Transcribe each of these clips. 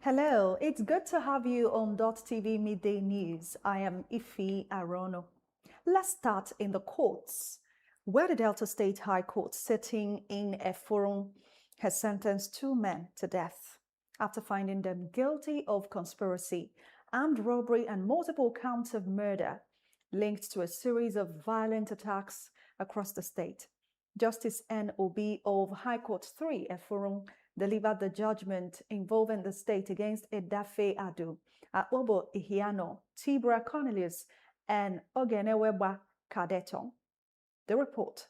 Hello, it's good to have you on Dott TV Midday News. I am Ife Arono. Let's start in the courts, where the Delta State High Court, sitting in Eforum, has sentenced two men to death after finding them guilty of conspiracy, armed robbery, and multiple counts of murder linked to a series of violent attacks across the state. Justice N. Obi of High Court 3, Eforum, delivered the judgment involving the state against Edafe Adu, Akbobo Ihiano, Tibra Cornelius, and Ogeneweba Kadeton. The report.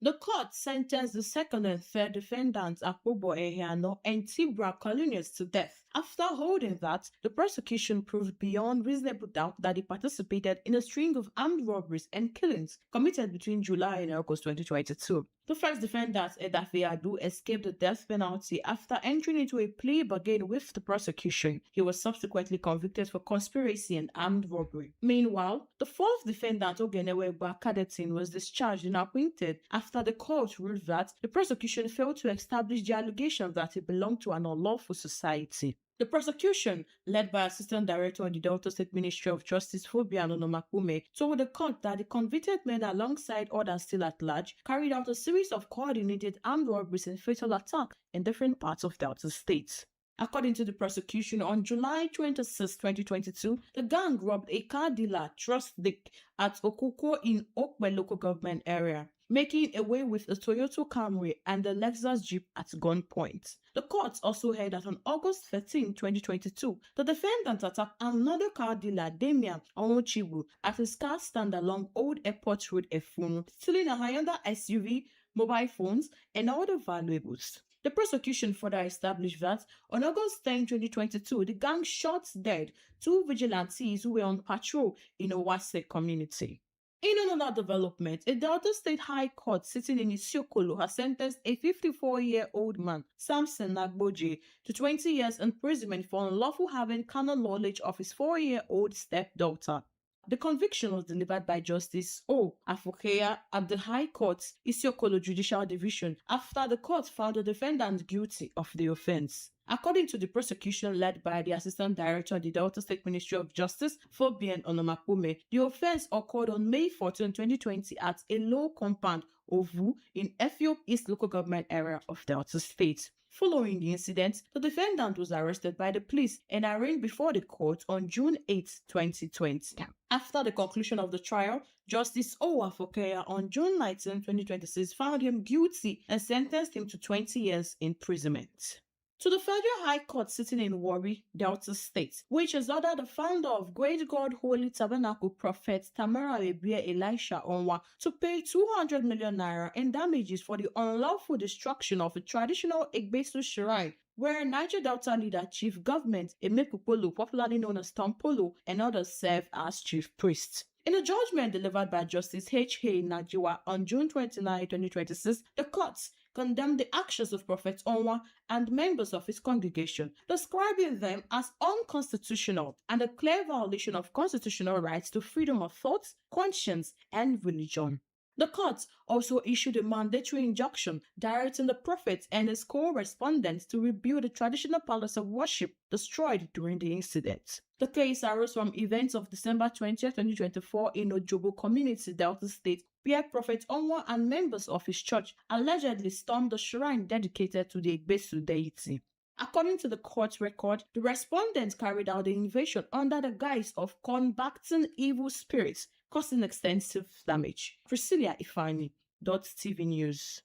The court sentenced the second and third defendants, Akbobo Ehiano and Tibra Colunius, to death after holding that the prosecution proved beyond reasonable doubt that he participated in a string of armed robberies and killings committed between July and August 2022. The first defendant, Edafe Adu, escaped the death penalty after entering into a plea bargain with the prosecution. He was subsequently convicted for conspiracy and armed robbery. Meanwhile, the fourth defendant, Ogeneweba Kadetin, was discharged and acquitted after the court ruled that the prosecution failed to establish the allegation that he belonged to an unlawful society. The prosecution, led by Assistant Director of the Delta State Ministry of Justice Fabian Onomakume, told the court that the convicted men, alongside others still at large, carried out a series of coordinated armed robberies and fatal attacks in different parts of Delta State. According to the prosecution, on July 26, 2022, the gang robbed a car dealer, Trust Dick, at Okuko in Okwe local government area, making away with a Toyota Camry and a Lexus Jeep at gunpoint. The court also heard that on August 13, 2022, the defendant attacked another car dealer, Damian Onwochibu, at his car stand along Old Airport Road, Efun, stealing a Hyundai SUV, mobile phones, and other valuables. The prosecution further established that on August 10, 2022, the gang shot dead two vigilantes who were on patrol in a Owase community. In another development, a Delta State High Court sitting in Isiokolo has sentenced a 54-year-old man, Samson Nagboje, to 20 years imprisonment for unlawful having carnal knowledge of his 4-year-old stepdaughter. The conviction was delivered by Justice O. Afokeya at the High Court's Isiokolo Judicial Division after the court found the defendant guilty of the offense. According to the prosecution led by the Assistant Director of the Delta State Ministry of Justice, Fabian Onomakume, the offense occurred on May 14, 2020 at a low compound, Ovu, in Effiop East local government area of Delta State. Following the incident, the defendant was arrested by the police and arraigned before the court on June 8, 2020. After the conclusion of the trial, Justice O. Afokeya on June 19, 2026 found him guilty and sentenced him to 20 years imprisonment. To the Federal High Court sitting in Warri, Delta State, which has ordered the founder of Great God Holy Tabernacle Prophet Tamara Ebie Elisha Onwa to pay 200 million naira in damages for the unlawful destruction of a traditional Egbesu shrine where Niger Delta leader Chief Government Emekupolo, popularly known as Tom Polo, and others serve as chief priests. In a judgment delivered by Justice H. Hay Najiwa on June 29, 2026, the courts condemned the actions of Prophet Onwa and members of his congregation, describing them as unconstitutional and a clear violation of constitutional rights to freedom of thought, conscience, and religion. The court also issued a mandatory injunction directing the prophet and his co-respondents to rebuild the traditional palace of worship destroyed during the incident. The case arose from events of December 20, 2024 in Ojobo community, Delta State, where Prophet Onwa and members of his church allegedly stormed the shrine dedicated to the Egbesu deity. According to the court record, the respondents carried out the invasion under the guise of combating evil spirits, causing extensive damage. Priscilla Ifani, Dott TV News.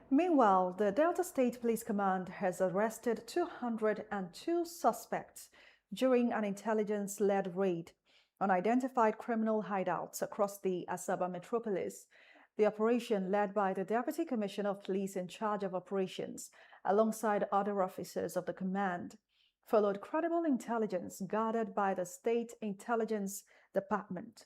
Meanwhile, the Delta State Police Command has arrested 202 suspects during an intelligence-led raid on identified criminal hideouts across the Asaba metropolis. The operation, led by the Deputy Commissioner of Police in charge of operations, alongside other officers of the command, followed credible intelligence gathered by the State Intelligence Department.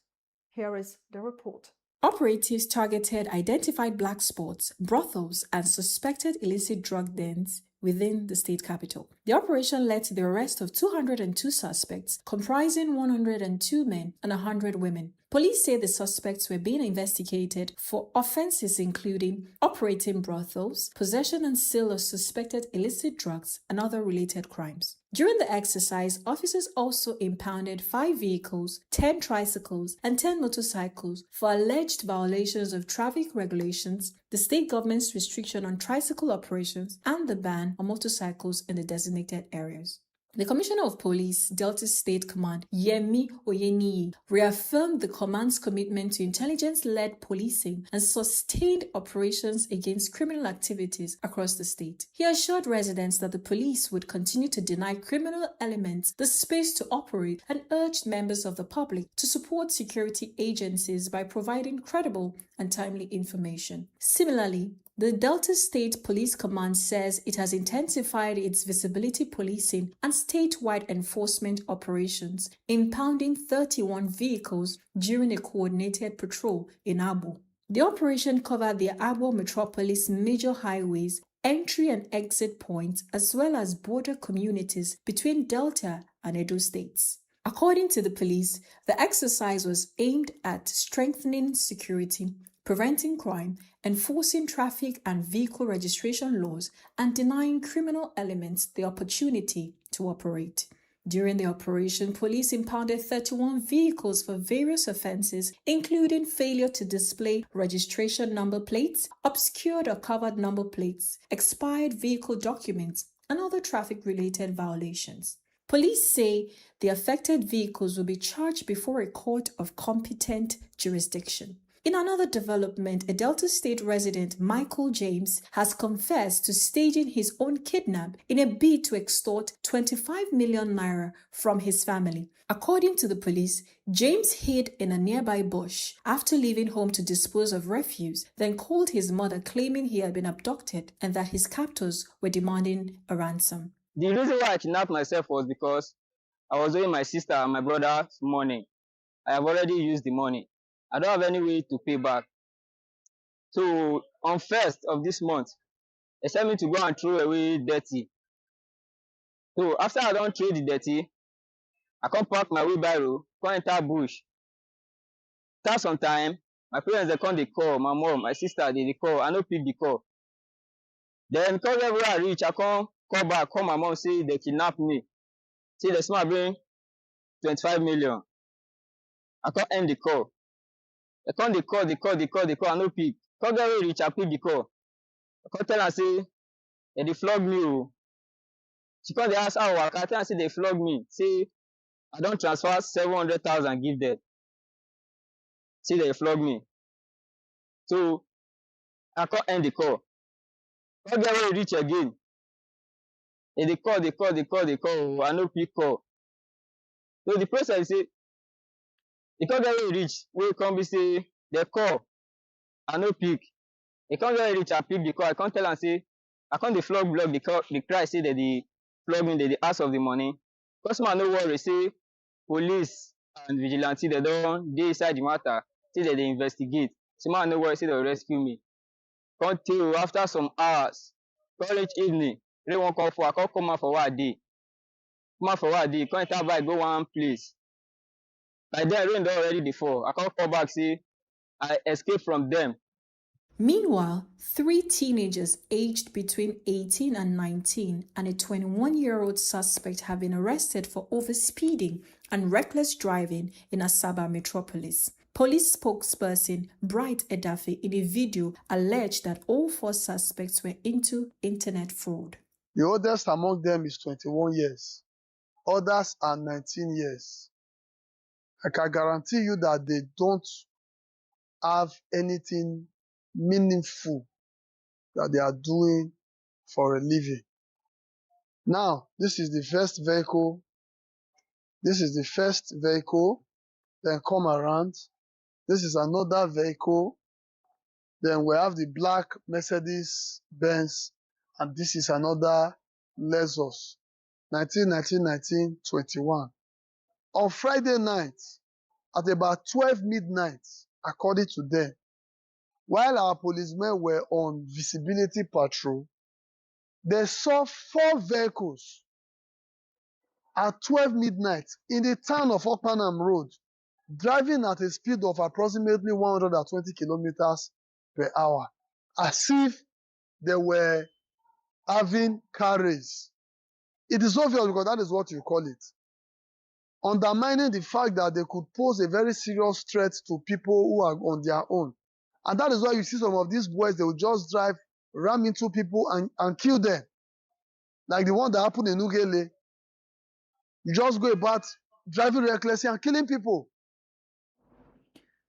Here is the report. Operatives targeted identified black spots, brothels, and suspected illicit drug dens within the state capital. The operation led to the arrest of 202 suspects, comprising 102 men and 100 women. Police say the suspects were being investigated for offenses including operating brothels, possession and sale of suspected illicit drugs, and other related crimes. During the exercise, officers also impounded 5 vehicles, 10 tricycles, and 10 motorcycles for alleged violations of traffic regulations, the state government's restriction on tricycle operations, and the ban on motorcycles in the designated areas. The Commissioner of Police, Delta State Command, Yemi Oyeniyi, reaffirmed the command's commitment to intelligence-led policing and sustained operations against criminal activities across the state. He assured residents that the police would continue to deny criminal elements the space to operate and urged members of the public to support security agencies by providing credible and timely information. Similarly, the Delta State Police Command says it has intensified its visibility policing and statewide enforcement operations, impounding 31 vehicles during a coordinated patrol in Abo. The operation covered the Abo metropolis major highways, entry and exit points, as well as border communities between Delta and Edo states. According to the police, the exercise was aimed at strengthening security, preventing crime, enforcing traffic and vehicle registration laws, and denying criminal elements the opportunity to operate. During the operation, police impounded 31 vehicles for various offenses, including failure to display registration number plates, obscured or covered number plates, expired vehicle documents, and other traffic-related violations. Police say the affected vehicles will be charged before a court of competent jurisdiction. In another development, a Delta State resident, Michael James, has confessed to staging his own kidnap in a bid to extort 25 million naira from his family. According to the police, James hid in a nearby bush after leaving home to dispose of refuse, then called his mother claiming he had been abducted and that his captors were demanding a ransom. The reason why I kidnapped myself was because I was owing my sister and my brother's money. I have already used the money. I don't have any way to pay back. So on 1st of this month, they sent me to go and throw away dirty. So after I don't throw the dirty, I come park my wheelbarrow, come enter bush. After some time, my parents they come they call, my mom, my sister they call, I no pick the call. Then because everywhere I reach, I come call back, call my mom, say they kidnapped me. Say the smart bring 25 million. I can't end the call. I can't the call, I no pick. Come get reach, I pick the call. I can't tell her say they flog me. Oh. She come they ask how I can't tell her say they flog me. Say I don't transfer 700,000 give them. Say they flog me. So I can't end the call. Come get reach again. They call. Oh, I no pick call. So the process is say they can't get reach. We come be say they call. I no pick. They can't get reach. I pick the call. I can't tell and say I can't the flog block the cry say that the flog me the ask of the money. Customer no worry say police and vigilante they don't dey inside the matter. Say that they investigate. So man no worry say they will rescue me. Come till after some hours, college evening, they won't come for I can't come out for what day. Come out for what day. Come enter bike go one place. Like then rain don already before. I can't come back say I escape from them. Meanwhile, 3 teenagers aged between 18 and 19 and a 21-year-old suspect have been arrested for overspeeding and reckless driving in Asaba metropolis. Police spokesperson Bright Edafe in a video alleged that all 4 suspects were into internet fraud. The oldest among them is 21 years. Others are 19 years. I can guarantee you that they don't have anything meaningful that they are doing for a living. Now, this is the first vehicle. Then come around. This is another vehicle. Then we have the black Mercedes Benz, and this is another Lexus. 19, 21. On Friday night, at about 12 midnight, according to them, while our policemen were on visibility patrol, they saw 4 vehicles at 12 midnight in the town of Okpanam Road, driving at a speed of approximately 120 kilometers per hour, as if they were having car race. It is obvious because that is what you call it, undermining the fact that they could pose a very serious threat to people who are on their own. And that is why you see some of these boys, they will just drive, ram into people and kill them. Like the one that happened in Ugele. You just go about driving recklessly and killing people.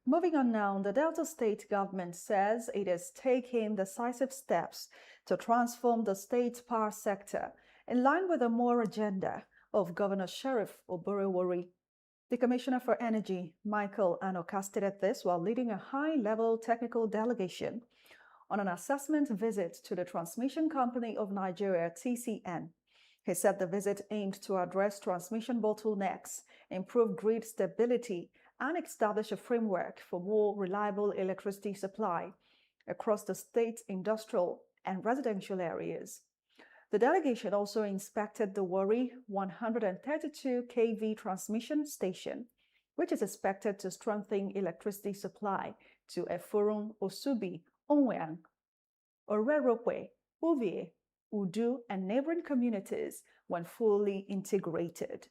Moving on now, the Delta State government says it is taking decisive steps to transform the state's power sector in line with the more agenda of Governor Sheriff Oborewori. The Commissioner for Energy, Michael Anoka, stated this while leading a high-level technical delegation on an assessment visit to the Transmission Company of Nigeria, TCN. He said the visit aimed to address transmission bottlenecks, improve grid stability, and establish a framework for more reliable electricity supply across the state's industrial and residential areas. The delegation also inspected the Warri 132 kV transmission station, which is expected to strengthen electricity supply to Efurun, Osubi, Onweang, Orerokwe, Uvie, Udu, and neighboring communities when fully integrated.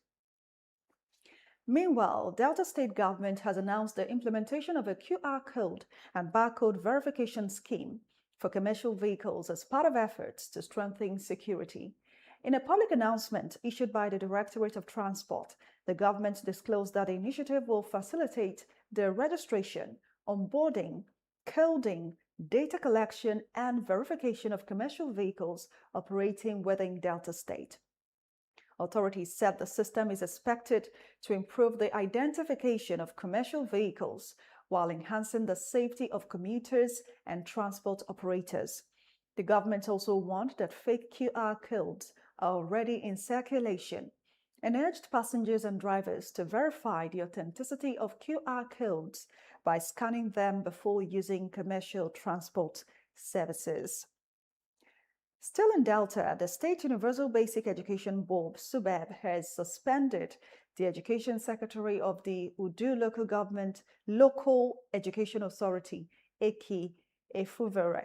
Meanwhile, Delta State government has announced the implementation of a QR code and barcode verification scheme for commercial vehicles as part of efforts to strengthen security. In a public announcement issued by the Directorate of Transport, the government disclosed that the initiative will facilitate the registration, onboarding, coding, data collection, and verification of commercial vehicles operating within Delta State. Authorities said the system is expected to improve the identification of commercial vehicles while enhancing the safety of commuters and transport operators. The government also warned that fake QR codes are already in circulation and urged passengers and drivers to verify the authenticity of QR codes by scanning them before using commercial transport services. Still in Delta, the State Universal Basic Education Board, SUBEB, has suspended the Education Secretary of the Udu Local Government Local Education Authority, Eki Efuvere,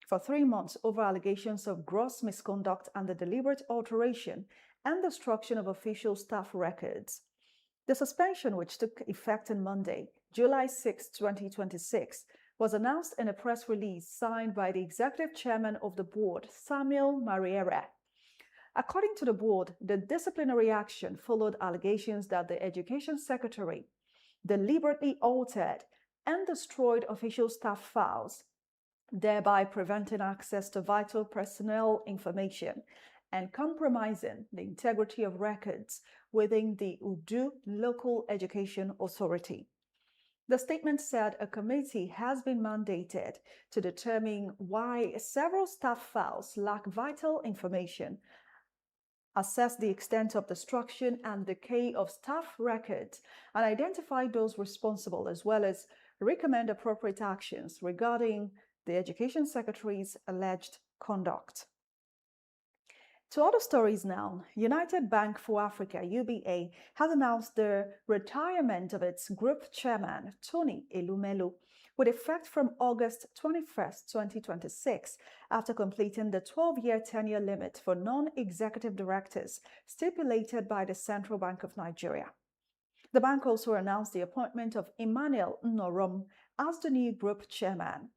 for 3 months over allegations of gross misconduct and the deliberate alteration and destruction of official staff records. The suspension, which took effect on Monday, July 6, 2026, was announced in a press release signed by the executive chairman of the board, Samuel Mariera. According to the board, the disciplinary action followed allegations that the education secretary deliberately altered and destroyed official staff files, thereby preventing access to vital personnel information and compromising the integrity of records within the Udu Local Education Authority. The statement said a committee has been mandated to determine why several staff files lack vital information, assess the extent of destruction and decay of staff records, and identify those responsible, as well as recommend appropriate actions regarding the Education Secretary's alleged conduct. To other stories now, United Bank for Africa, UBA, has announced the retirement of its group chairman, Tony Elumelu, with effect from August 21, 2026, after completing the 12-year tenure limit for non-executive directors stipulated by the Central Bank of Nigeria. The bank also announced the appointment of Emmanuel Nnorom as the new group chairman.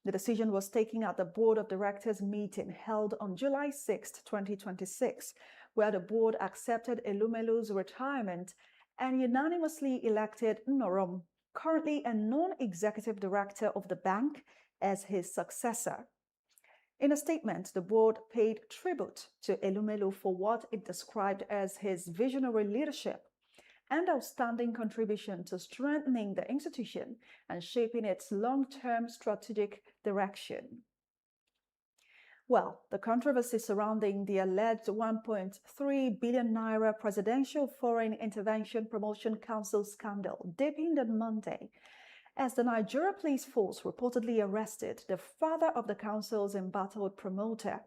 The decision was taken at the Board of Directors meeting held on July 6, 2026, where the board accepted Elumelu's retirement and unanimously elected Nnorom, currently a non-executive director of the bank, as his successor. In a statement, the board paid tribute to Elumelu for what it described as his visionary leadership and outstanding contribution to strengthening the institution and shaping its long-term strategic direction. Well, the controversy surrounding the alleged 1.3 billion naira Presidential Foreign Intervention Promotion Council scandal deepened on Monday as the Nigeria Police Force reportedly arrested the father of the council's embattled promoter,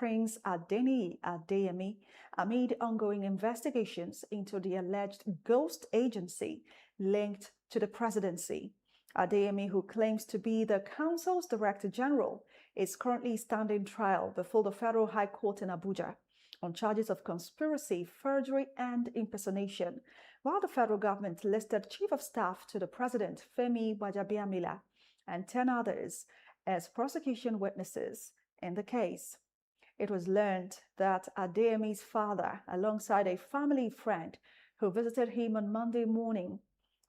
Prince Adeniyi Adeyemi amid ongoing investigations into the alleged ghost agency linked to the presidency. Adeyemi, who claims to be the council's Director General, is currently standing trial before the Federal High Court in Abuja on charges of conspiracy, forgery, and impersonation, while the federal government listed Chief of Staff to the President, Femi Gbajabiamila, and 10 others as prosecution witnesses in the case. It was learned that Adeyemi's father, alongside a family friend who visited him on Monday morning,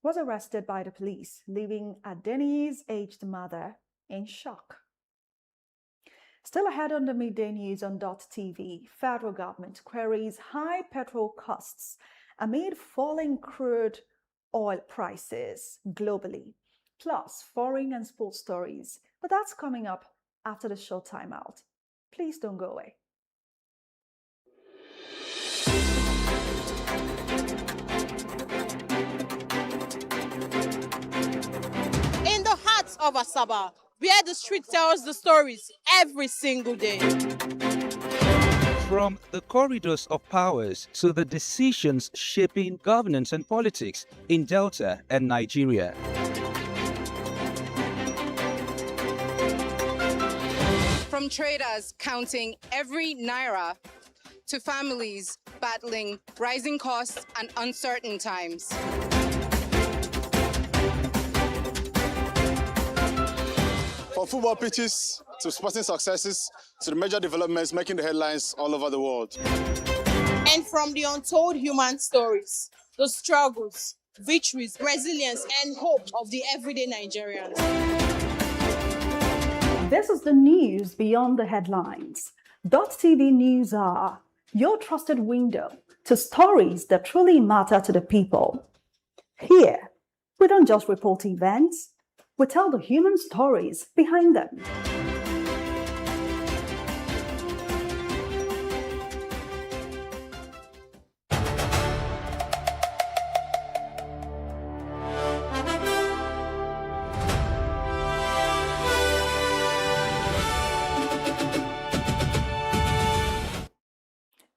was arrested by the police, leaving Adeniyi's aged mother in shock. Still ahead on the midday news on Dott TV, federal government queries high petrol costs amid falling crude oil prices globally, plus foreign and sports stories. But that's coming up after the short timeout. Please don't go away. In the heart of Asaba, where the street tells the stories every single day. From the corridors of powers to the decisions shaping governance and politics in Delta and Nigeria. From traders counting every naira to families battling rising costs and uncertain times. From football pitches to sporting successes to the major developments making the headlines all over the world. And from the untold human stories, the struggles, victories, resilience, and hope of the everyday Nigerians. This is the news beyond the headlines. Dott TV News are your trusted window to stories that truly matter to the people. Here, we don't just report events, we tell the human stories behind them.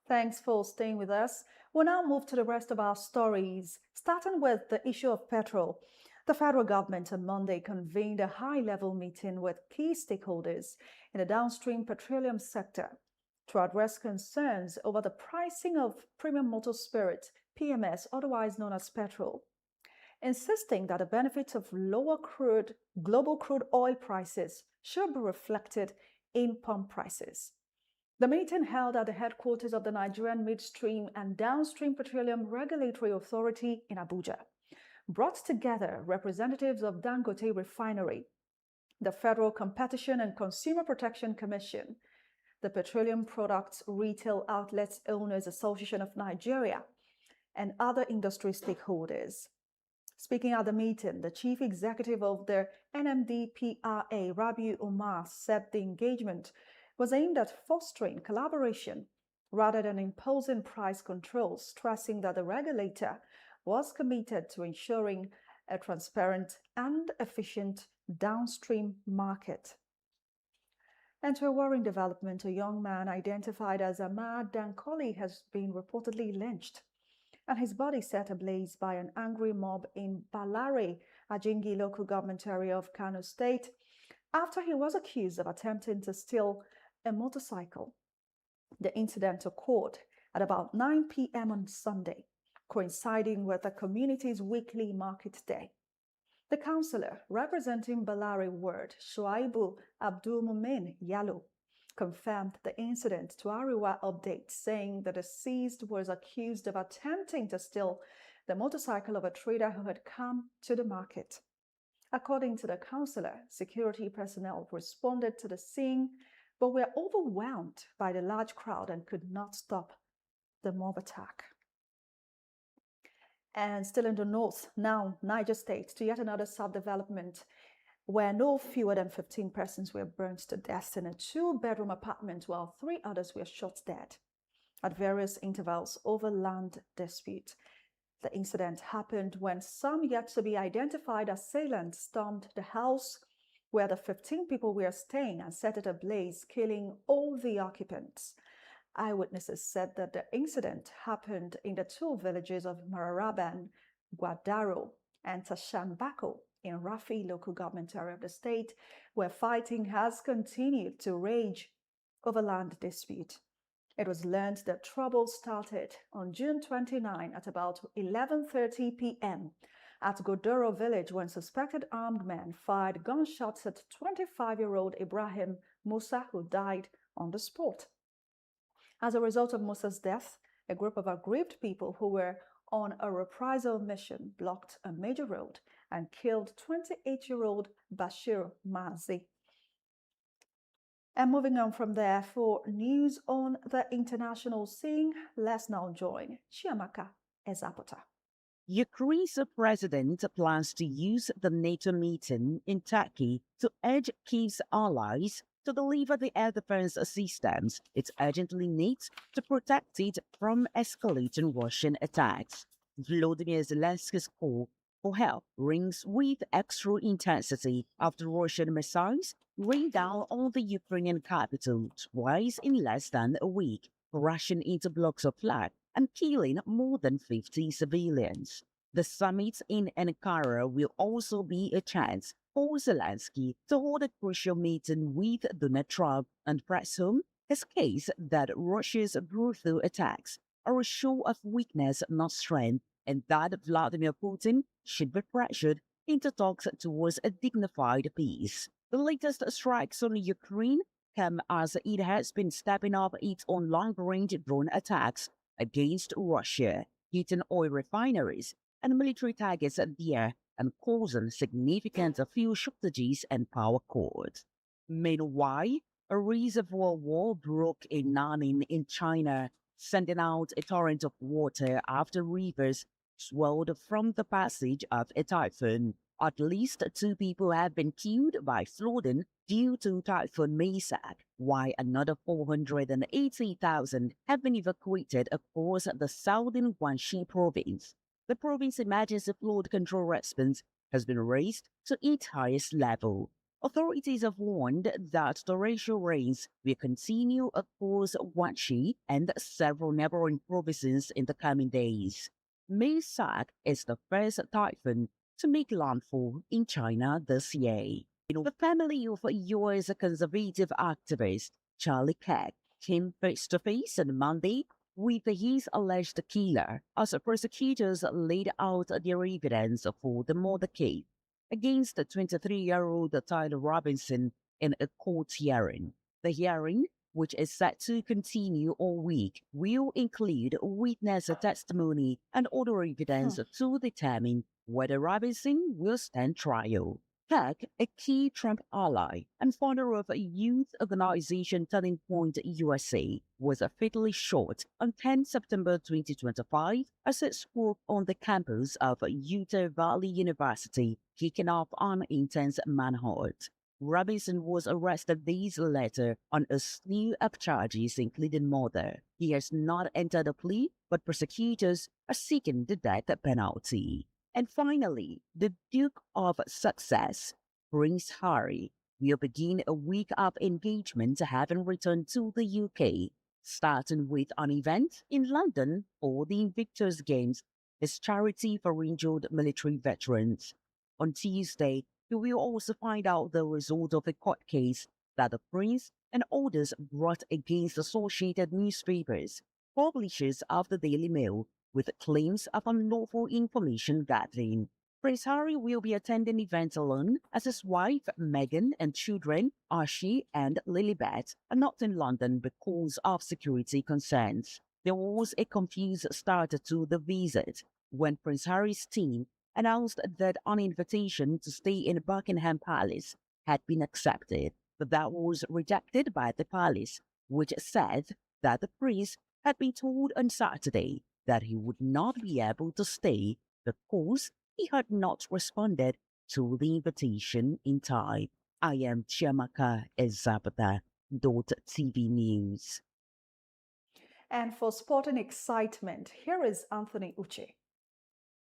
Thanks for staying with us. We'll now move to the rest of our stories, starting with the issue of petrol. The federal government on Monday convened a high-level meeting with key stakeholders in the downstream petroleum sector to address concerns over the pricing of premium motor spirit, PMS, otherwise known as petrol, insisting that the benefits of lower global crude oil prices should be reflected in pump prices. The meeting, held at the headquarters of the Nigerian Midstream and Downstream Petroleum Regulatory Authority in Abuja, brought together representatives of Dangote Refinery, the Federal Competition and Consumer Protection Commission, the Petroleum Products Retail Outlets Owners Association of Nigeria, and other industry stakeholders. Speaking at the meeting, the chief executive of the NMDPRA, Rabiu Umar, said the engagement was aimed at fostering collaboration rather than imposing price controls, stressing that the regulator was committed to ensuring a transparent and efficient downstream market. And to a worrying development, a young man identified as Ahmad Dankoli has been reportedly lynched and his body set ablaze by an angry mob in Balare, Ajingi local government area of Kano State, after he was accused of attempting to steal a motorcycle. The incident occurred at about 9 p.m. on Sunday, coinciding with the community's weekly market day. The councillor representing Balare Ward, Shuaibu Abdul Mumin Yalo, confirmed the incident to Ariwa Update, saying the deceased was accused of attempting to steal the motorcycle of a trader who had come to the market. According to the councillor, security personnel responded to the scene but were overwhelmed by the large crowd and could not stop the mob attack. And still in the north, now Niger State, to yet another sub-development where no fewer than 15 persons were burnt to death in a two-bedroom apartment while 3 others were shot dead at various intervals over land dispute. The incident happened when some yet to be identified assailants stormed the house where the 15 people were staying and set it ablaze, killing all the occupants. Eyewitnesses said that the incident happened in the two villages of Mararaban, Guadaro, and Tashambako in Rafi local government area of the state, where fighting has continued to rage over land dispute. It was learned that trouble started on June 29 at about 11:30 p.m. at Godoro village when suspected armed men fired gunshots at 25-year-old Ibrahim Musa, who died on the spot. As a result of Musa's death, a group of aggrieved people who were on a reprisal mission blocked a major road and killed 28-year-old Bashir Mazi. And moving on from there, for news on the international scene, let's now join Chiamaka Ezapota. Ukraine's president plans to use the NATO meeting in Turkey to urge Kyiv's allies to deliver the air defense systems it urgently needs to protect it from escalating Russian attacks. Volodymyr Zelensky's call for help rings with extra intensity after Russian missiles rained down on the Ukrainian capital twice in less than a week, crashing into blocks of flats and killing more than 50 civilians. The summit in Ankara will also be a chance for Zelensky to hold a crucial meeting with Donald Trump and press home his case that Russia's brutal attacks are a show of weakness, not strength, and that Vladimir Putin should be pressured into talks towards a dignified peace. The latest strikes on Ukraine come as it has been stepping up its own long-range drone attacks against Russia, hitting oil refineries and military targets there and causing significant fuel shortages and power cuts. Meanwhile, a reservoir wall broke in Nanning in China, sending out a torrent of water after rivers swelled from the passage of a typhoon. At least 2 people have been killed by flooding due to Typhoon Maysak, while another 480,000 have been evacuated across the southern Guangxi province. The province emergency flood control response has been raised to its highest level. Authorities have warned that torrential rains will continue across Guangxi and several neighboring provinces in the coming days. Maysak is the first typhoon to make landfall in China this year. The family of U.S. conservative activist Charlie Kirk came face to face on Monday with his alleged killer as prosecutors laid out their evidence for the murder case against the 23-year-old Tyler Robinson in a court hearing. The hearing, which is set to continue all week, will include witness testimony and other evidence to determine whether Robinson will stand trial. Kirk, a key Trump ally and founder of a youth organization Turning Point USA, was fatally shot on 10 September 2025 as he spoke on the campus of Utah Valley University, kicking off an intense manhunt. Robinson was arrested days later on a slew of charges, including murder. He has not entered a plea, but prosecutors are seeking the death penalty. And finally, the Duke of Sussex, Prince Harry, will begin a week of engagement having returned to the UK, starting with an event in London for the Invictus Games, his charity for injured military veterans. On Tuesday, you will also find out the result of a court case that the Prince and others brought against associated newspapers, publishers of the Daily Mail, with claims of unlawful information gathering. Prince Harry will be attending events alone, as his wife, Meghan, and children, Archie and Lilibet, are not in London because of security concerns. There was a confused start to the visit when Prince Harry's team announced that an invitation to stay in Buckingham Palace had been accepted, but that was rejected by the palace, which said that the prince had been told on Saturday that he would not be able to stay because he had not responded to the invitation in time. I am Chiamaka Ezapata, Dott TV News. And for sporting excitement, here is Anthony Uche.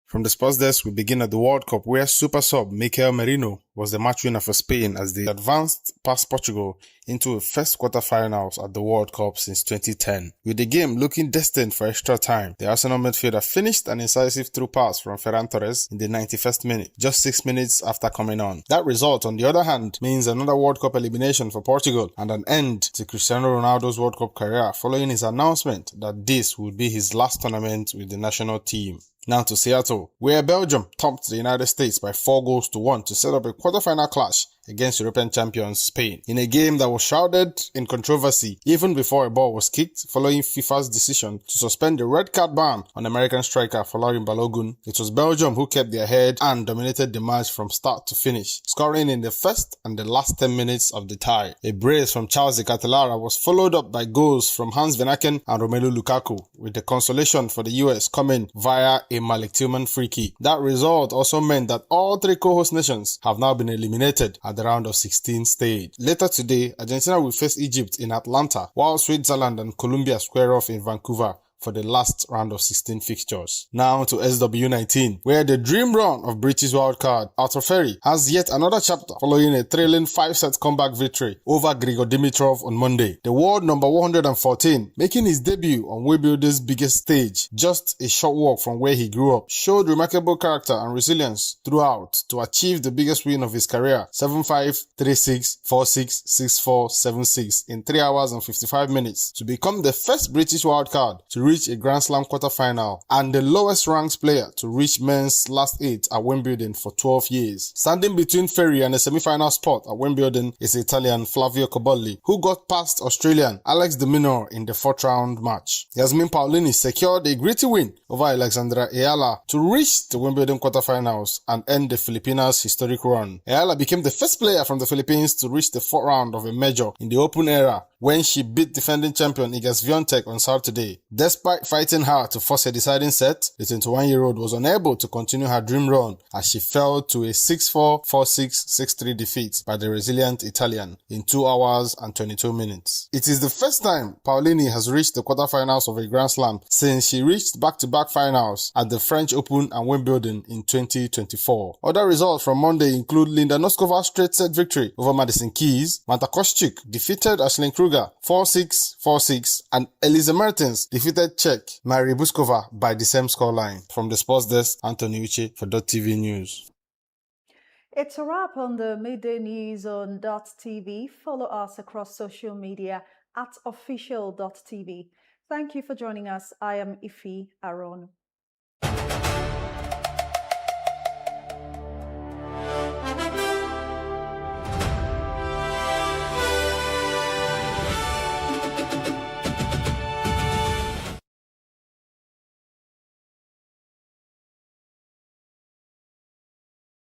From the sports desk, we begin at the World Cup where super sub Mikel Merino was the match winner for Spain as they advanced past Portugal into a first quarter-finals at the World Cup since 2010. With the game looking destined for extra time, the Arsenal midfielder finished an incisive through pass from Ferran Torres in the 91st minute, just 6 minutes after coming on. That result, on the other hand, means another World Cup elimination for Portugal and an end to Cristiano Ronaldo's World Cup career following his announcement that this would be his last tournament with the national team. Now to Seattle, where Belgium topped the United States by 4-1 to set up a quarter-final clash against European champions Spain, in a game that was shrouded in controversy even before a ball was kicked following FIFA's decision to suspend the red card ban on American striker Folarin Balogun. It was Belgium who kept their head and dominated the match from start to finish, scoring in the first and the last 10 minutes of the tie. A brace from Charles de Ketelaere was followed up by goals from Hans Venaken and Romelu Lukaku, with the consolation for the US coming via a Malik Tillman free kick. That result also meant that all three co-host nations have now been eliminated at the round of 16 stage. Later today, Argentina will face Egypt in Atlanta, while Switzerland and Colombia square off in Vancouver for the last round of 16 fixtures. Now to SW19, where the dream run of British wildcard Arthur Ferry has yet another chapter following a thrilling 5-set comeback victory over Grigor Dimitrov on Monday. The world number 114, making his debut on Wimbledon's biggest stage, just a short walk from where he grew up, showed remarkable character and resilience throughout to achieve the biggest win of his career, 7-5, 3-6, 4-6, 6-4, 7-6 in 3 hours and 55 minutes, to become the first British wildcard to reach a Grand Slam quarterfinal and the lowest ranked player to reach men's last 8 at Wimbledon for 12 years. Standing between Ferry and a semi-final spot at Wimbledon is Italian Flavio Cobolli, who got past Australian Alex de Minaur in the 4th round match. Yasmin Paolini secured a gritty win over Alexandra Ayala to reach the Wimbledon quarterfinals and end the Filipinas' historic run. Ayala became the first player from the Philippines to reach the 4th round of a major in the Open era when she beat defending champion Iga Swiatek on Saturday. Despite fighting hard to force a deciding set, the 21-year-old was unable to continue her dream run as she fell to a 6-4, 4-6, 6-3 defeat by the resilient Italian in 2 hours and 22 minutes. It is the first time Paolini has reached the quarterfinals of a Grand Slam since she reached back-to-back finals at the French Open and Wimbledon in 2024. Other results from Monday include Linda Noskova's straight-set victory over Madison Keys, Manta Kostyuk defeated Aisling Kruger 4-6, 4-6, and Elise Mertens defeated Czech Marie Buskova by the same scoreline. From the sports desk, Anthony Uche for Dott TV News. It's a wrap on the midday news on Dott TV. Follow us across social media at official.tv. Thank you for joining us. I am Ife Aaron.